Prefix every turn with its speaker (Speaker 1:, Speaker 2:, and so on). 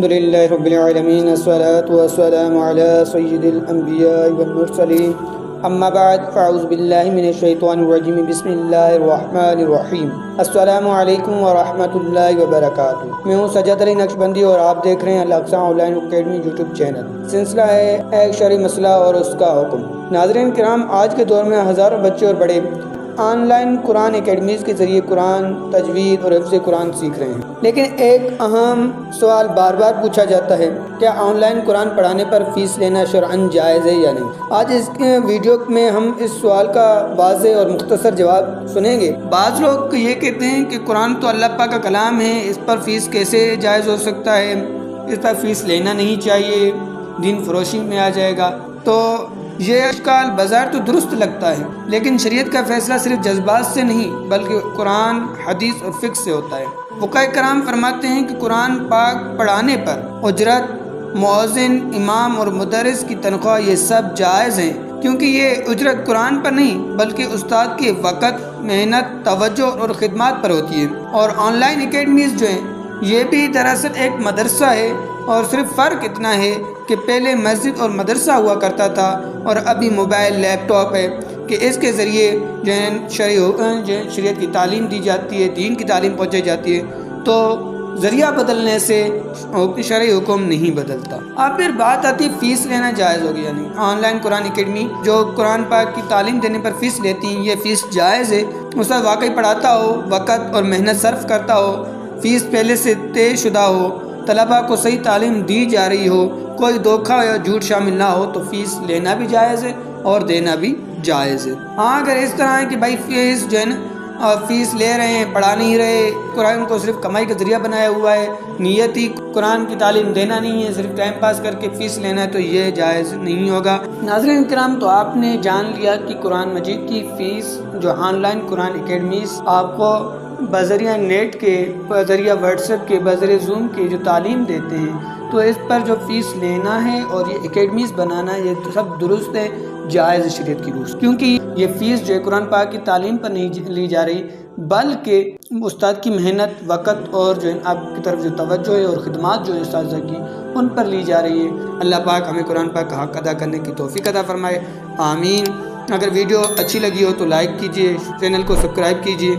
Speaker 1: للہ رب العالمین الصلاۃ والسلام علی سید الانبیاء والمرسلین اما بعد فاعوذ باللہ من الشیطان الرجیم بسم اللہ الرحمن الرحیم السلام علیکم ورحمۃ اللہ وبرکاتہ۔ میں ہوں سجاد علی نقشبندی اور آپ دیکھ رہے ہیں Al-Aqsa online academy YouTube channel. سلسلہ ہے ایک شرعی مسئلہ اور اس کا حکم۔ ناظرین کرام، آج کے دور میں ہزاروں بچے اور بڑے آن لائن قرآن اکیڈمیز کے ذریعے قرآن، تجوید اور حفظ قرآن سیکھ رہے ہیں، لیکن ایک اہم سوال بار بار پوچھا جاتا ہے، کیا آن لائن قرآن پڑھانے پر فیس لینا شرعاً جائز ہے یا نہیں؟ آج اس ویڈیو میں ہم اس سوال کا واضح اور مختصر جواب سنیں گے۔ بعض لوگ یہ کہتے ہیں کہ قرآن تو اللہ پاک کا کلام ہے، اس پر فیس کیسے جائز ہو سکتا ہے، اس پر فیس لینا نہیں چاہیے، دین فروشی میں آ جائے گا۔ تو یہ اشکال بظاہر تو درست لگتا ہے، لیکن شریعت کا فیصلہ صرف جذبات سے نہیں بلکہ قرآن، حدیث اور فقہ سے ہوتا ہے۔ فقہاء کرام فرماتے ہیں کہ قرآن پاک پڑھانے پر اجرت، مؤذن، امام اور مدرس کی تنخواہ یہ سب جائز ہیں، کیونکہ یہ اجرت قرآن پر نہیں بلکہ استاد کے وقت، محنت، توجہ اور خدمات پر ہوتی ہے۔ اور آن لائن اکیڈمیز جو ہیں یہ بھی دراصل ایک مدرسہ ہے، اور صرف فرق اتنا ہے کہ پہلے مسجد اور مدرسہ ہوا کرتا تھا اور ابھی موبائل، لیپ ٹاپ ہے کہ اس کے ذریعے جو ہے شریعت کی تعلیم دی جاتی ہے، دین کی تعلیم پہنچائی جاتی ہے۔ تو ذریعہ بدلنے سے شرعی حکم نہیں بدلتا۔ اب پھر بات آتی ہے فیس لینا جائز ہوگی یا نہیں۔ آن لائن قرآن اکیڈمی جو قرآن پاک کی تعلیم دینے پر فیس لیتی ہیں، یہ فیس جائز ہے؟ استاد واقعی پڑھاتا ہو، وقت اور محنت صرف کرتا ہو، فیس پہلے سے طے شدہ ہو، طلباء کو صحیح تعلیم دی جا رہی ہو، کوئی دھوکہ یا جھوٹ شامل نہ ہو، تو فیس لینا بھی جائز ہے اور دینا بھی جائز ہے۔ ہاں، اگر اس طرح ہے کہ بھائی فیس جو ہے نا فیس لے رہے ہیں، پڑھا نہیں رہے، قرآن کو صرف کمائی کا ذریعہ بنایا ہوا ہے، نیت ہی قرآن کی تعلیم دینا نہیں ہے، صرف ٹائم پاس کر کے فیس لینا ہے، تو یہ جائز نہیں ہوگا۔ ناظرین کرام، تو آپ نے جان لیا کہ قرآن مجید کی فیس جو آن لائن قرآن اکیڈمیز آپ کو بذریعہ نیٹ کے، بذریعہ واٹس ایپ کے، بذریعہ زوم کے جو تعلیم دیتے ہیں، تو اس پر جو فیس لینا ہے اور یہ اکیڈمیز بنانا ہے، یہ سب درست ہے، جائز شریعت کی روح سے، کیونکہ یہ فیس جو ہے قرآن پاک کی تعلیم پر نہیں لی جا رہی بلکہ استاد کی محنت، وقت اور جو ہے آپ کی طرف جو توجہ ہے اور خدمات جو ہے اساتذہ کی، ان پر لی جا رہی ہے۔ اللہ پاک ہمیں قرآن پاک کا حق ادا کرنے کی توفیق عطا فرمائے، آمین۔ اگر ویڈیو اچھی لگی ہو تو لائک کیجئے، چینل کو سبسکرائب کیجئے۔